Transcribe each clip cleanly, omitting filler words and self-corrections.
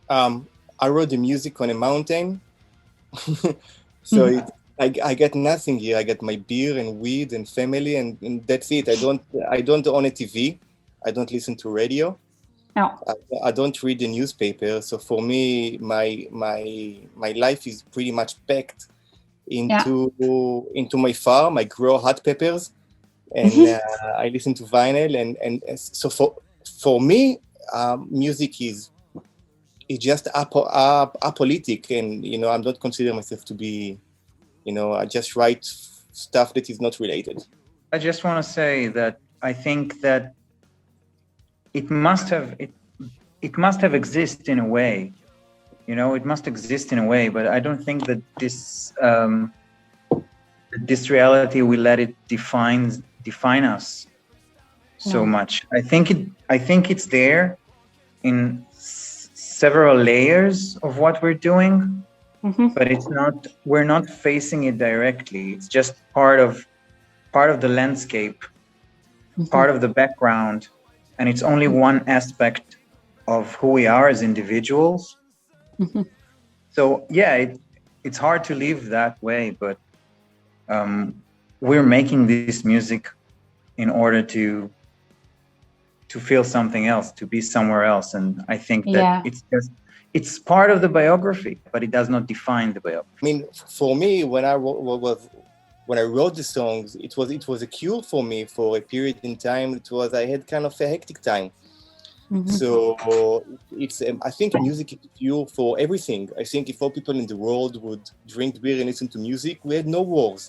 I wrote the music on a mountain. So Mhm. I get nothing here. I get my beer and weed and family, and that's it. I don't own a TV. I don't listen to radio. No. I, I don't read the newspaper. So for me, my life is pretty much packed Yeah. into my farm. I grow hot peppers, and Mhm. I listen to vinyl, and so for me, music is just apolitic, and I'm not consider myself to be, I just write stuff that is not related. I just want to say that I think that it must have it it must have existed in a way. It must exist in a way, but I don't think that this reality will let it define us so No. much. I think it's there in several layers of what we're doing, Mhm. but we're not facing it directly. It's just part of the landscape, Mhm. part of the background, and it's only one aspect of who we are as individuals. Mhm. So yeah, it's hard to live that way, but um, we're making this music in order to feel something else, to be somewhere else. And I think that Yeah. it's part of the biography, but it does not define the biography. I mean, for me, when I wrote the songs, it was a cure for me for a period in time. I had kind of a hectic time. Mhm. So I think music is fuel for everything. I think if all people in the world would drink beer and listen to music, we had no wars,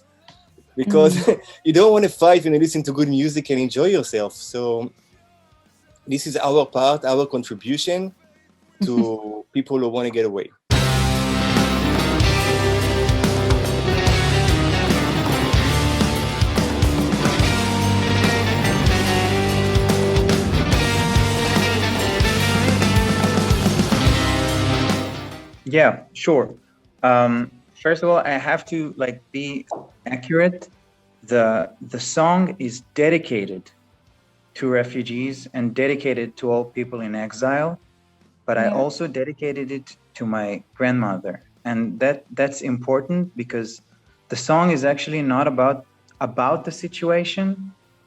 because Mhm. you don't want to fight when you listen to good music and enjoy yourself. So this is our part, our contribution to people who want to get away. Yeah, sure. First of all, I have to be accurate. The song is dedicated to refugees and dedicated to all people in exile, but I Yeah. also dedicated it to my grandmother. And that's important because the song is actually not about the situation.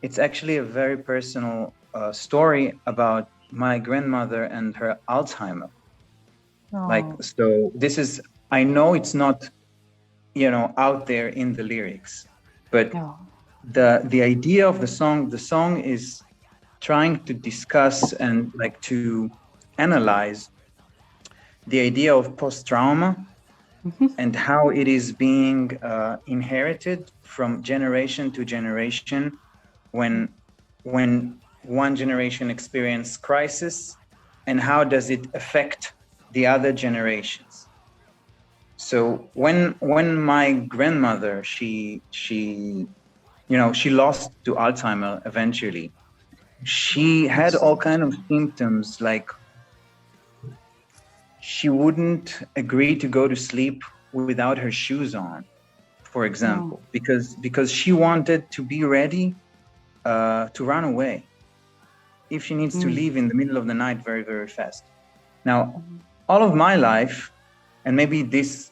It's actually a very personal story about my grandmother and her Alzheimer. Oh. So this is, I know it's not, out there in the lyrics, but No. the idea of the song is trying to discuss and to analyze the idea of post-trauma Mhm. and how it is being inherited from generation to generation when one generation experiences crisis, and how does it affect the other generations. So when my grandmother, she lost to Alzheimer eventually. She had all kind of symptoms, like she wouldn't agree to go to sleep without her shoes on, for Oh. example, because she wanted to be ready to run away if she needs to Mm. leave in the middle of the night very, very fast. Now, Mhm. all of my life, and maybe this,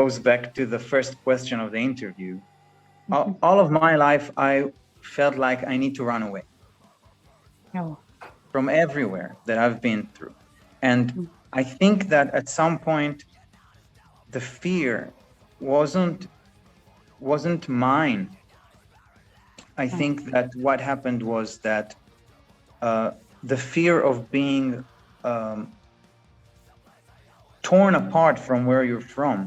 goes back to the first question of the interview. Mhm. All of my life, I felt like I need to run away Oh. from everywhere that I've been through. And Mm. I think that at some point, the fear wasn't mine. I Oh. think that what happened was that uh, the fear of being um, torn apart from where you're from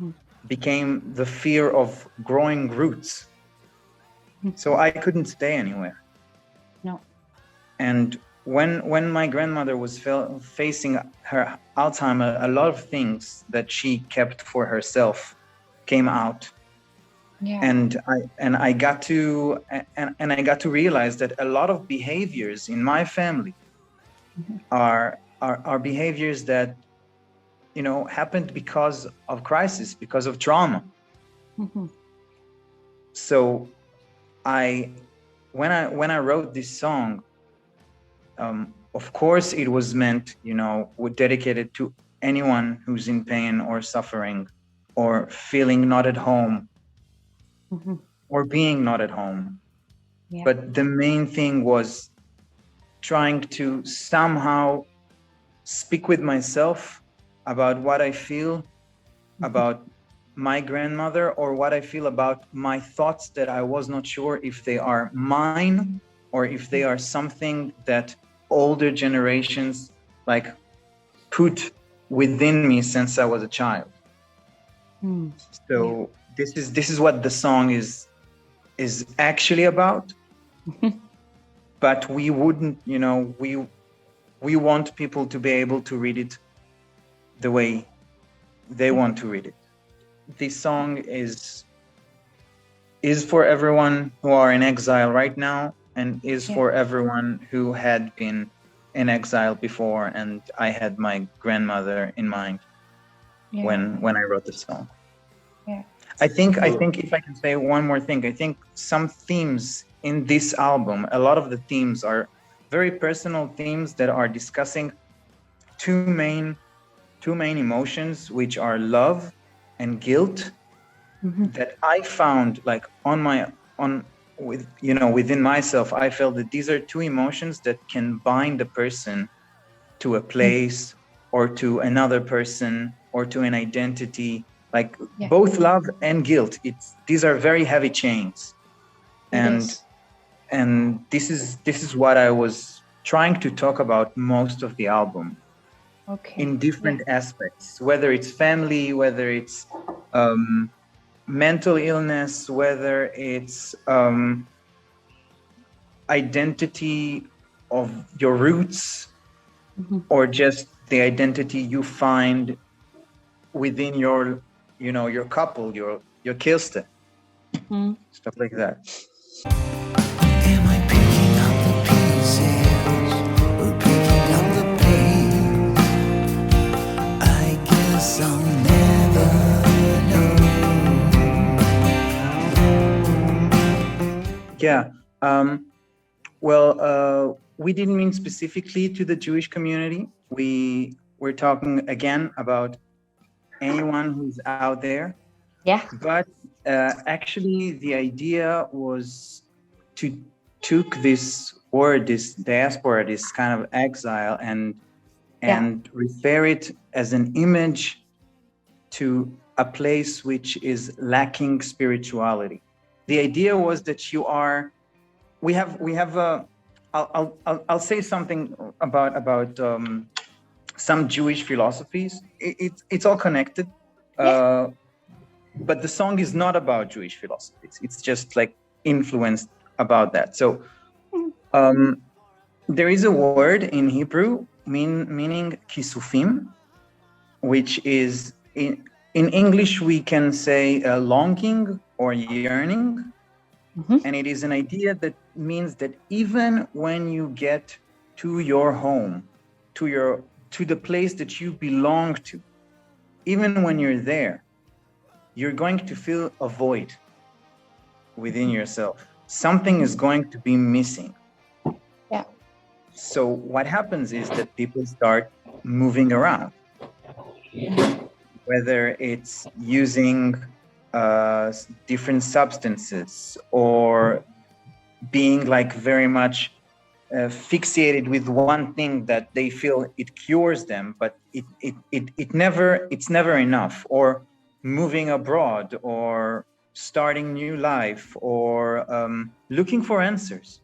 Mm. became the fear of growing roots. So Mhm. I couldn't stay anywhere. No. And when my grandmother was facing her Alzheimer, a lot of things that she kept for herself came out. Yeah. And I got to realize that a lot of behaviors in my family Mhm. are behaviors that happened because of crisis, because of trauma. Mhm. So I when I wrote this song, of course, it was meant, dedicated to anyone who's in pain or suffering or feeling not at home or being not at home. Yeah. But the main thing was trying to somehow speak with myself about what I feel about my grandmother, or what I feel about my thoughts that I was not sure if they are mine or if they are something that older generations like put within me since I was a child. So this is what the song is actually about. But we wouldn't, we want people to be able to read it the way they want to read it. This song is for everyone who are in exile right now, and is for everyone who had been in exile before. And I had my grandmother in mind when I wrote the song. I think if I can say one more thing, I think some themes in this album, a lot of the themes are very personal themes that are discussing two main emotions, which are love and guilt, that I found like within myself. I felt that these are two emotions that can bind a person to a place or to another person or to an identity, like both love and guilt. These are very heavy chains. And this is what I was trying to talk about most of the album. In different aspects, whether it's family, whether it's mental illness, whether it's identity of your roots, or just the identity you find within your couple, your kilste, stuff like that. Am I picking up the pieces or picking up the pain? I guess I'll never know. Yeah. We didn't mean specifically to the Jewish community. We're talking again about anyone who's out there. Yeah. But actually, the idea was to took this word, this diaspora, this kind of exile, and refer it as an image to a place which is lacking spirituality. The idea was that I'll say something about some Jewish philosophies. It's all connected, but the song is not about Jewish philosophies. It's just like influenced about that. So there is a word in Hebrew meaning kisufim, which is in English we can say longing or yearning. And it is an idea that means that even when you get to your home, to the place that you belong to, even when you're there, you're going to feel a void within yourself. Something is going to be missing. Yeah. So what happens is that people start moving around, whether it's using different substances or being like very much fixated with one thing that they feel it cures them, but it's never enough, or moving abroad or starting new life, or looking for answers,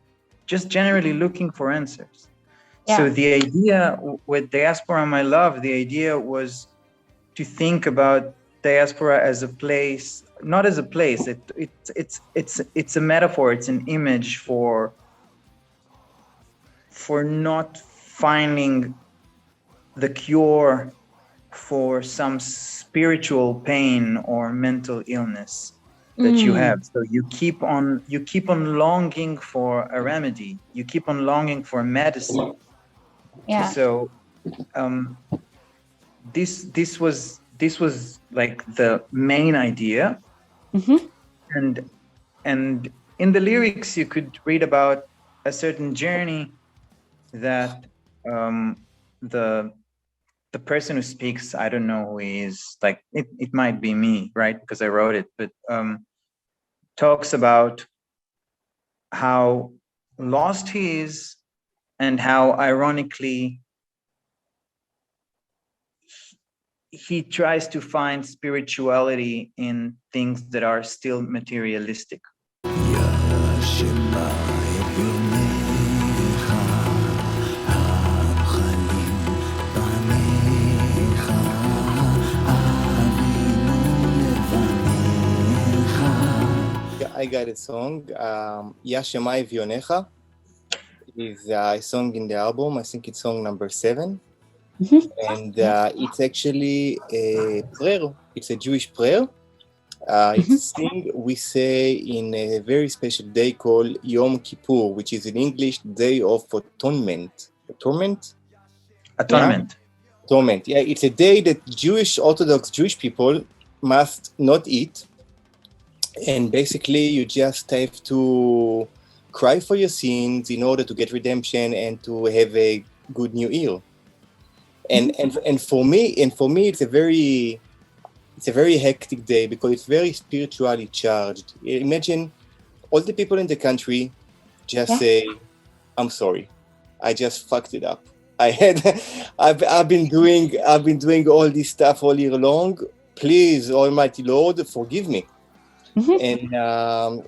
just generally looking for answers. So the idea with Diaspora My Love, the idea was to think about diaspora as a place, not as a place. It's a metaphor. It's an image for not finding the cure for some spiritual pain or mental illness that you have. So you keep on longing for a remedy. You keep on longing for medicine. Yeah. So this was like the main idea. And in the lyrics you could read about a certain journey that the person who speaks, I don't know who he is, like it might be me, right? Because I wrote it, but talks about how lost he is and how ironically he tries to find spirituality in things that are still materialistic. I got a song, Ya Shemai Vionecha, is a song in the album. I think it's song number 7. And it's actually a prayer. It's a Jewish prayer. It's a thing we say in a very special day called Yom Kippur, which is in English Day of Atonement. Atonement? Atonement. Yeah? Atonement. Yeah, it's a day that Orthodox Jewish people must not eat. And basically, you just have to cry for your sins in order to get redemption and to have a good new year. And for me, it's a very hectic day because it's very spiritually charged. Imagine all the people in the country just say, "I'm sorry, I just fucked it up. I've been doing all this stuff all year long. Please, Almighty Lord, forgive me." And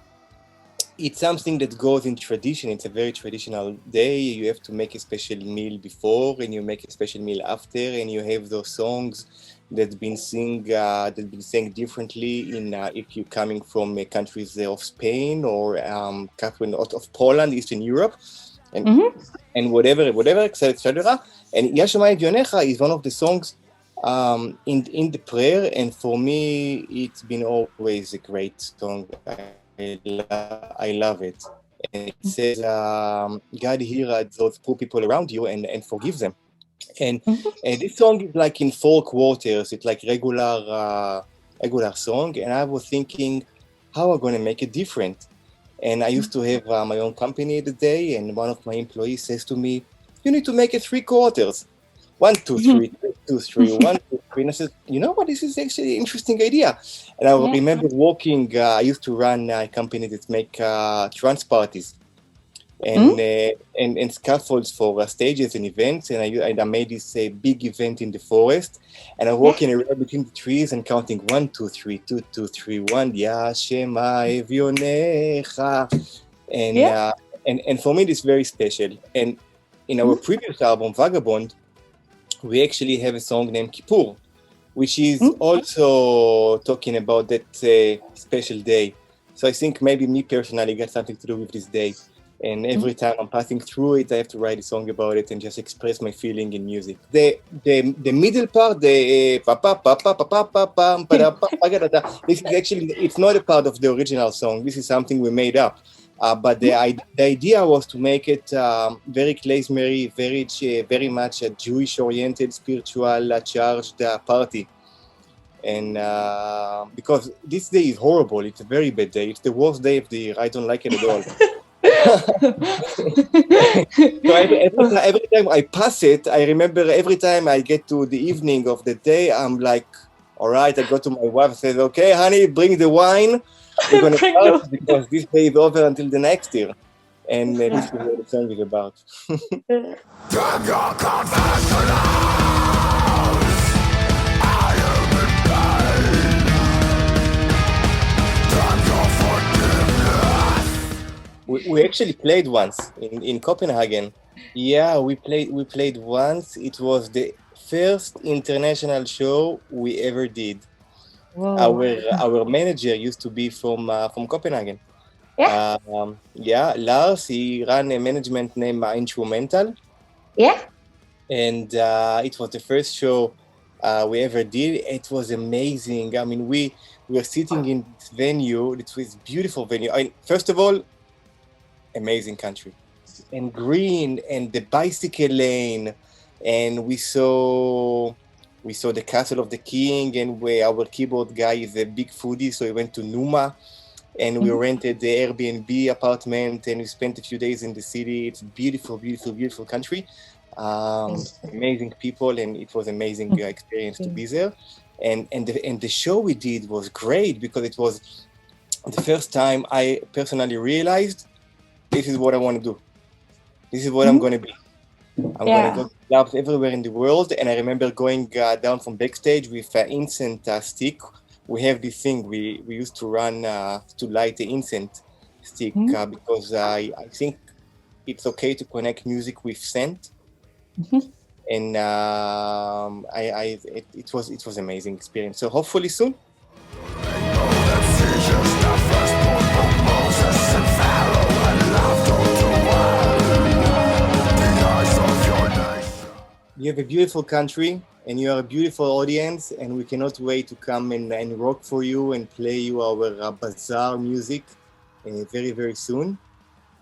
it's something that goes in tradition. It's a very traditional day. You have to make a special meal before, and you make a special meal after, and you have those songs that been sang differently in if you're coming from countries of Spain or of Poland, Eastern Europe, and whatever, etc. And Ya Shemai Vionecha is one of the songs in the prayer, and for me, it's been always a great song. I love it. And it says, God hear those poor people around you and forgive them. And this song is like in 4 quarters. It's like regular song. And I was thinking, how am I going to make it different? And I used to have my own company the day, and one of my employees says to me, "You need to make it 3 quarters. 1, 2, 3, 2, 3, 1, 2, 3. And I said, you know what, this is actually an interesting idea. And I remember walking, I used to run a company that make trance parties and scaffolds for stages and events. And I made this big event in the forest. And I'm walking around between the trees and counting 1, 2, 3, 2, 2, 3, 1. Ya Shemai Vionecha. And for me, this is very special. And in our previous album, Vagabond, we actually have a song named Kippur, which is also talking about that special day. So I think maybe me personally got something to do with this day. And every time I'm passing through it, I have to write a song about it and just express my feeling in music. The middle part, the this is actually, it's not a part of the original song. This is something we made up. But the idea was to make it very klezmery, very much a Jewish-oriented, spiritual, charged party. And because this day is horrible, it's a very bad day. It's the worst day of the year. I don't like it at all. So every time I pass it, I remember every time I get to the evening of the day, I'm like, all right, I go to my wife and say, okay, honey, bring the wine. We're going to start because this day is over until the next year. And this is what the song is about. We actually played once in Copenhagen. Yeah, we played once. It was the first international show we ever did. Our manager used to be from Copenhagen. Lars, he ran a management named Instrumental. And it was the first show we ever did. It was amazing. I mean, we were sitting in this venue. It was a beautiful venue. First of all, amazing country. And green, and the bicycle lane. And we saw the Castle of the King, and our keyboard guy is a big foodie, so he went to Numa, and we rented the Airbnb apartment, and we spent a few days in the city. It's a beautiful, beautiful, beautiful country. amazing people, and it was amazing experience to be there. And the show we did was great because it was the first time I personally realized this is what I want to do. This is what I'm going to be. I'm going to go to clubs everywhere in the world. And I remember going down from backstage with an incense stick. We have this thing we used to run to light the incense stick because I think it's okay to connect music with scent. And it was amazing experience. So hopefully soon. You have a beautiful country and you are a beautiful audience, and we cannot wait to come and rock for you and play you our bazaar music very, very soon.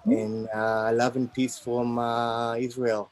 And love and peace from Israel.